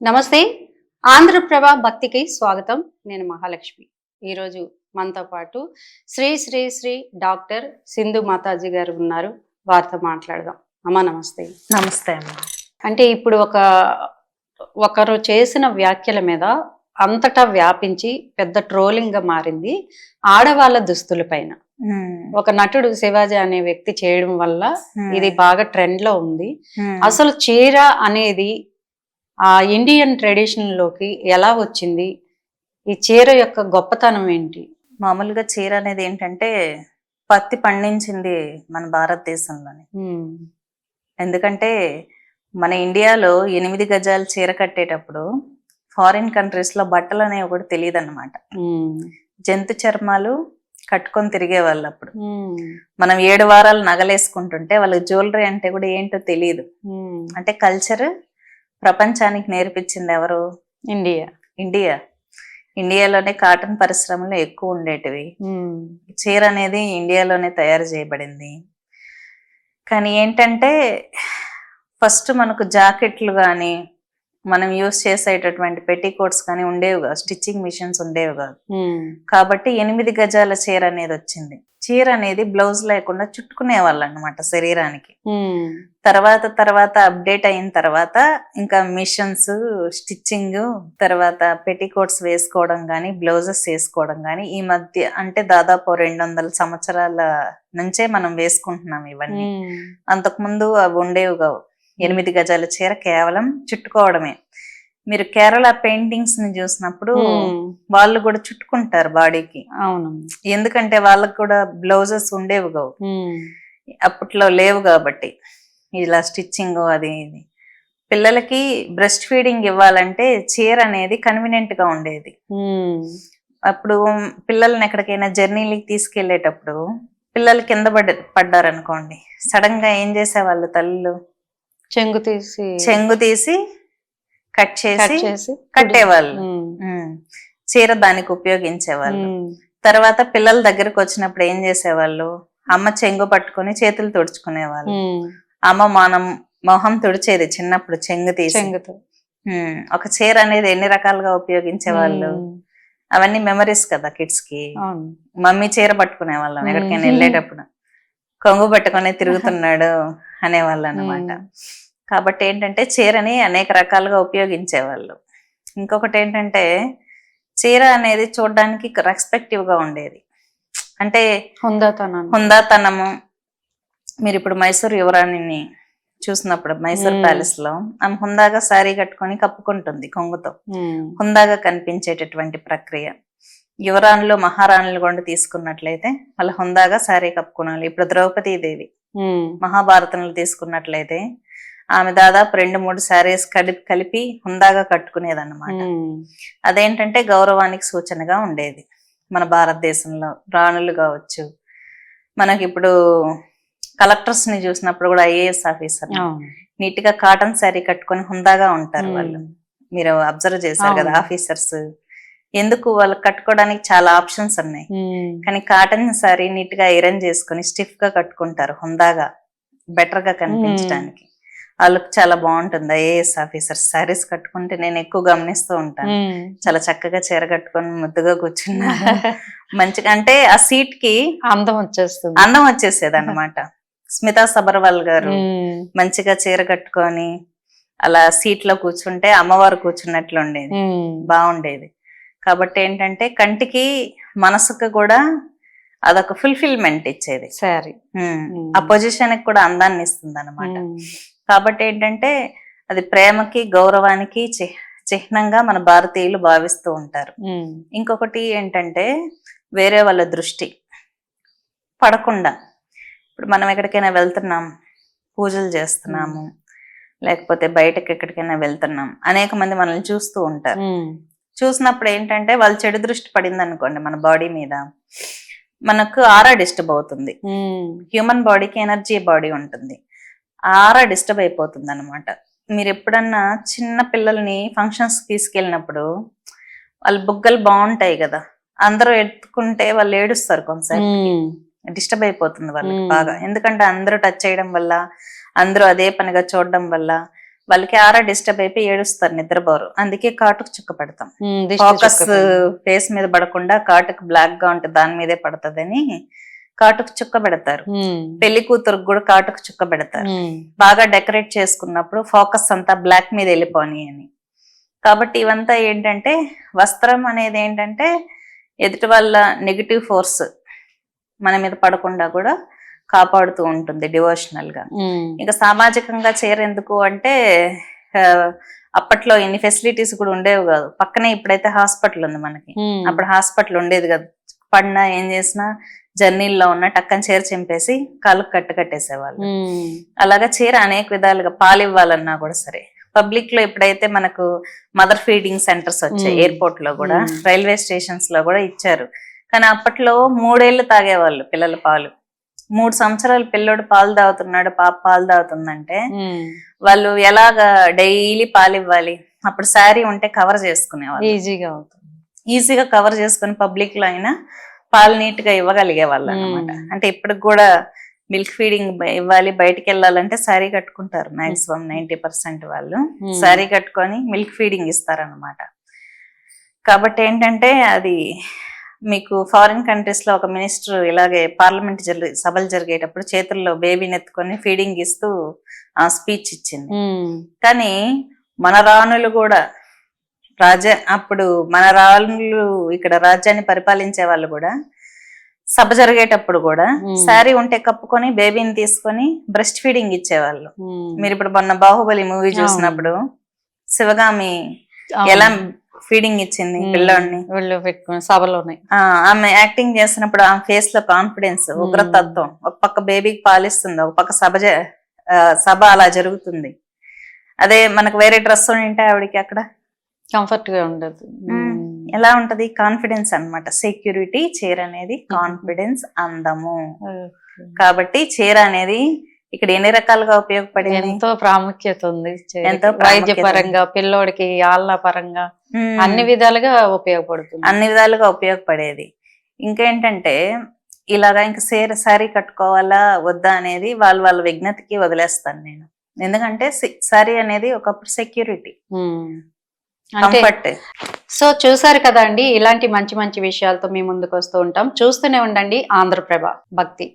నమస్తే, ఆంధ్రప్రభ భక్తికి స్వాగతం. నేను మహాలక్ష్మి. ఈరోజు మనతో పాటు శ్రీ శ్రీ శ్రీ డాక్టర్ సింధు మాతాజీ గారు ఉన్నారు. వారితో మాట్లాడదాం. అమ్మ నమస్తే. నమస్తే అమ్మ. అంటే ఇప్పుడు ఒకరు చేసిన వ్యాఖ్యల మీద అంతటా వ్యాపించి పెద్ద ట్రోలింగ్ గా మారింది ఆడవాళ్ళ దుస్తుల పైన. ఒక నటుడు శివాజీ అనే వ్యక్తి చేయడం వల్ల ఇది బాగా ట్రెండ్ లో ఉంది. అసలు చీర అనేది ఆ ఇండియన్ ట్రెడిషన్ లోకి ఎలా వచ్చింది? ఈ చీర యొక్క గొప్పతనం ఏంటి? మామూలుగా చీర అనేది ఏంటంటే పత్తి పండించింది మన భారతదేశంలోనే. ఎందుకంటే మన ఇండియాలో 8 గజాల చీర కట్టేటప్పుడు ఫారిన్ కంట్రీస్ లో బట్టలు అనేవి కూడా తెలియదు అన్నమాట. జంతు చర్మాలు కట్టుకొని తిరిగే వాళ్ళు అప్పుడు. మనం 7 వారాలు నగలేసుకుంటుంటే వాళ్ళకి జ్యువెలరీ అంటే కూడా ఏంటో తెలియదు. అంటే కల్చర్ ప్రపంచానికి నేర్పించింది ఎవరు? ఇండియాలోనే కాటన్ పరిశ్రమలు ఎక్కువ ఉండేటివి. చీర అనేది ఇండియాలోనే తయారు చేయబడింది. కానీ ఏంటంటే ఫస్ట్ మనకు జాకెట్లు కానీ మనం యూస్ చేసేటటువంటి పెట్టికోట్స్ కానీ ఉండేవి కాదు, స్టిచ్చింగ్ మిషన్స్ ఉండేవి కాదు. కాబట్టి 8 గజాల చీర అనేది వచ్చింది. చీర అనేది బ్లౌజ్ లేకుండా చుట్టుకునే వాళ్ళు అన్నమాట శరీరానికి. తర్వాత అప్డేట్ అయిన తర్వాత ఇంకా మిషన్స్, స్టిచ్చింగ్, తర్వాత పెట్టికోట్స్ వేసుకోవడం కానీ బ్లౌజెస్ వేసుకోవడం కానీ ఈ మధ్య అంటే దాదాపు 200 సంవత్సరాల నుంచే మనం వేసుకుంటున్నాం ఇవన్నీ. అంతకుముందు అవి ఉండేవి కావు. 8 గజాల చీర కేవలం చుట్టుకోవడమే. మీరు కేరళ పెయింటింగ్స్ ని చూసినప్పుడు వాళ్ళు కూడా చుట్టుకుంటారు బాడీకి. అవును, ఎందుకంటే వాళ్ళకు కూడా బ్లౌజెస్ ఉండేవి కావు, అప్పట్లో లేవు కాబట్టి. ఇలా స్టిచ్చింగ్ అది ఇది. పిల్లలకి బ్రెస్ట్ ఫీడింగ్ ఇవ్వాలంటే చీర అనేది కన్వీనియంట్ గా ఉండేది. అప్పుడు పిల్లల్ని ఎక్కడికైనా జర్నీలకి తీసుకెళ్లేటప్పుడు పిల్లలు కింద పడ్డారనుకోండి, సడన్ గా ఏం చేసేవాళ్ళు తల్లులు? చెంగు తీసి కట్ చేసి కట్టేవాళ్ళు. చీర దానికి ఉపయోగించేవాళ్ళు. తర్వాత పిల్లల దగ్గరకు వచ్చినప్పుడు ఏం చేసేవాళ్ళు? అమ్మ చెంగు పట్టుకుని చేతులు తుడుచుకునేవాళ్ళు. అమ్మ మొహం తుడిచేది చిన్నప్పుడు చెంగు తీసి. ఒక చీర అనేది ఎన్ని రకాలుగా ఉపయోగించేవాళ్ళు, అవన్నీ మెమరీస్ కదా కిడ్స్ కి. మమ్మీ చీర పట్టుకునే వాళ్ళం ఎక్కడికైనా వెళ్ళేటప్పుడు, కొంగు పట్టుకునే తిరుగుతున్నాడు అనేవాళ్ళు అన్నమాట. కాబట్టి ఏంటంటే చీరని అనేక రకాలుగా ఉపయోగించేవాళ్ళు. ఇంకొకటి ఏంటంటే చీర అనేది చూడడానికి రెస్పెక్టివ్ గా ఉండేది. అంటే హుందాతనము. మీరు ఇప్పుడు మైసూర్ యువరాణిని చూసినప్పుడు మైసూర్ ప్యాలెస్ లో ఆమె హుందాగా శారీ కట్టుకొని కప్పుకుంటుంది కొంగుతో. హుందాగా కనిపించేటటువంటి ప్రక్రియ. యువరాణులు మహారాణులు కూడా తీసుకున్నట్లయితే వాళ్ళ హుందాగా శారీ కప్పుకునాలి. ఇప్పుడు ద్రౌపదీదేవి మహాభారతంలో తీసుకున్నట్లయితే ఆమె దాదాపు 2-3 శారీస్ కలిపి హుందాగా కట్టుకునేదన్నమాట. అదేంటంటే గౌరవానికి సూచనగా ఉండేది. మన భారతదేశంలో రాణులు కావచ్చు, మనకి ఇప్పుడు కలెక్టర్స్ ని చూసినప్పుడు కూడా IAS ఆఫీసర్ నీట్ గా కాటన్ శారీ కట్టుకొని హుందాగా ఉంటారు వాళ్ళు. మీరు అబ్జర్వ్ చేశారు కదా ఆఫీసర్స్. ఎందుకు? వాళ్ళకి కట్టుకోవడానికి చాలా ఆప్షన్స్ ఉన్నాయి, కానీ కాటన్ శారీ నీట్ గా ఐరన్ చేసుకుని స్టిఫ్ గా కట్టుకుంటారు హుందాగా, బెటర్ గా కనిపించడానికి. వాళ్ళకి చాలా బాగుంటుంది. IAS ఆఫీసర్స్ శారీస్ కట్టుకుంటే నేను ఎక్కువ గమనిస్తూ ఉంటాను. చాలా చక్కగా చీర కట్టుకొని ముద్దుగా కూర్చున్నారు మంచిగా. అంటే ఆ సీట్ కి అందం వచ్చేసేది అన్నమాట. స్మితా సబర్వాల్ గారు మంచిగా చీర కట్టుకొని అలా సీట్ లో కూర్చుంటే అమ్మవారు కూర్చున్నట్లు ఉండేది, బాగుండేది. కాబట్టి ఏంటంటే కంటికి మనసుకు కూడా అదొక ఫుల్ఫిల్మెంట్ ఇచ్చేది శారీ. ఆ పొజిషన్ కి కూడా అందాన్ని ఇస్తుంది అన్నమాట. కాబట్టి ఏంటంటే అది ప్రేమకి గౌరవానికి చిహ్నంగా మన భారతీయులు భావిస్తూ ఉంటారు. ఇంకొకటి ఏంటంటే వేరే వాళ్ళ దృష్టి పడకుండా, ఇప్పుడు మనం ఎక్కడికైనా వెళ్తున్నాం, పూజలు చేస్తున్నాము, లేకపోతే బయటకి ఎక్కడికైనా వెళ్తున్నాం, అనేక మంది మనల్ని చూస్తూ ఉంటారు. చూసినప్పుడు ఏంటంటే వాళ్ళు చెడు దృష్టి పడింది అనుకోండి మన బాడీ మీద, మనకు ఆరా డిస్టర్బ్ అవుతుంది. హ్యూమన్ బాడీకి ఎనర్జీ బాడీ ఉంటుంది, ఆరా డిస్టర్బ్ అయిపోతుంది అనమాట. మీరు ఎప్పుడన్నా చిన్న పిల్లల్ని ఫంక్షన్స్ తీసుకెళ్ళినప్పుడు వాళ్ళ బుగ్గలు బాగుంటాయి కదా, అందరూ ఎత్తుకుంటే వాళ్ళు ఏడుస్తారు కొంతసేపు. డిస్టర్బ్ అయిపోతుంది వాళ్ళకి మ్మ్. బాగా. ఎందుకంటే అందరూ టచ్ చేయడం వల్ల, అందరూ అదే పనిగా చూడడం వల్ల వాళ్ళకి ఆరా డిస్టర్బ్ అయిపోయి ఏడుస్తారు, నిద్రపోరు. అందుకే కాటుకు చుక్క పెడతాం. దిష్టి ఫోకస్ చుక్క పెడతాం. ఫేస్ మీద పడకుండా కాటుకు బ్లాక్ గా ఉంటే దాని మీదే పడుతుందని కాటుకు చుక్క పెడతారు. పెళ్లి కూతురుకు కూడా కాటుకు చుక్క పెడతారు. బాగా డెకరేట్ చేసుకున్నప్పుడు ఫోకస్ అంతా బ్లాక్ మీద వెళ్ళిపోని అని. కాబట్టి ఇవంతా ఏంటంటే, వస్త్రం అనేది ఏంటంటే ఎదుటి వాళ్ళ నెగిటివ్ ఫోర్స్ మన మీద పడకుండా కూడా కాపాడుతూ ఉంటుంది డివోషనల్ గా. ఇంకా సామాజికంగా చీర ఎందుకు అంటే, అప్పట్లో ఇన్ని ఫెసిలిటీస్ కూడా ఉండేవి కాదు. పక్కనే ఇప్పుడైతే హాస్పిటల్ ఉంది మనకి, అప్పుడు హాస్పిటల్ ఉండేది కాదు. పడినా ఏం చేసినా జర్నీల్లో ఉన్న టక్కన చీర చింపేసి కాళ్ళకు కట్టేసేవాళ్ళు. అలాగా చీర అనేక విధాలుగా, పాలు ఇవ్వాలన్నా కూడా సరే. పబ్లిక్ లో ఇప్పుడైతే మనకు మదర్ ఫీడింగ్ సెంటర్స్ వచ్చాయి, ఎయిర్పోర్ట్ లో కూడా, రైల్వే స్టేషన్స్ లో కూడా ఇచ్చారు. కానీ అప్పట్లో 3 ఏళ్ళు తాగేవాళ్ళు పిల్లల పాలు. 3 సంవత్సరాలు పిల్లోడు పాలు తాగుతున్నాడు, పాప పాలు తాగుతుందంటే వాళ్ళు ఎలాగా డైలీ పాలు ఇవ్వాలి. అప్పుడు శారీ ఉంటే కవర్ చేసుకునేవాళ్ళు, ఈజీగా కవర్ చేసుకుని పబ్లిక్ లో అయినా పాలు నీట్ గా ఇవ్వగలిగే వాళ్ళు అనమాట. అంటే ఇప్పటికి కూడా మిల్క్ ఫీడింగ్ ఇవ్వాలి, బయటికి వెళ్ళాలంటే శారీ కట్టుకుంటారు మాక్సిమం 90% వాళ్ళు. శారీ కట్టుకొని మిల్క్ ఫీడింగ్ ఇస్తారనమాట. కాబట్టి ఏంటంటే అది మీకు ఫారిన్ కంట్రీస్ లో ఒక మినిస్టర్ ఇలాగే పార్లమెంట్ సభలు జరిగేటప్పుడు చేతుల్లో బేబీని ఎత్తుకొని ఫీడింగ్ ఇస్తూ స్పీచ్ ఇచ్చింది. కానీ మన రాణులు కూడా అప్పుడు మన రాణులు ఇక్కడ రాజ్యాన్ని పరిపాలించే వాళ్ళు కూడా సభ జరిగేటప్పుడు కూడా శారీ ఉంటే కప్పుకొని బేబీని తీసుకొని బ్రెస్ట్ ఫీడింగ్ ఇచ్చేవాళ్ళు. మీరు ఇప్పుడు మొన్న బాహుబలి మూవీ చూసినప్పుడు శివగామి ఎలా ఫీడింగ్ ఇచ్చింది పిల్లోడిని సభలోనే, ఆమె యాక్టింగ్ చేస్తున్నప్పుడు ఆమె ఫేస్ లో కాన్ఫిడెన్స్, ఉగ్రతత్వం. ఒక పక్క బేబీకి పాలిస్తుంది, ఒక పక్క సభ అలా జరుగుతుంది. అదే మనకు వేరే డ్రెస్ ఉంటే ఆవిడకి అక్కడ కంఫర్ట్ గా ఉండదు. ఎలా ఉంటది? కాన్ఫిడెన్స్ అన్నమాట. సెక్యూరిటీ చీర అనేది కాన్ఫిడెన్స్, అందము. కాబట్టి చీర అనేది ఇక్కడ ఎన్ని రకాలుగా ఉపయోగపడేది, ఎంతో ప్రాముఖ్యత ఉంది. ఎంతో వైద్య పరంగా, పిల్లోడికి ఆళ్ళ పరంగా అన్ని విధాలుగా ఉపయోగపడుతుంది. అన్ని విధాలుగా ఉపయోగపడేది. ఇంకేంటంటే ఇలాగా ఇంకా శారీ కట్టుకోవాలా వద్దా అనేది వాళ్ళ విజ్ఞతకి వదిలేస్తాను నేను. ఎందుకంటే శారీ అనేది ఒకప్పుడు సెక్యూరిటీ, కంఫర్ట్. సో చూసారు కదండి, ఇలాంటి మంచి మంచి విషయాలతో మీ ముందుకు వస్తూ ఉంటాం. చూస్తూనే ఉండండి ఆంధ్రప్రభ భక్తి.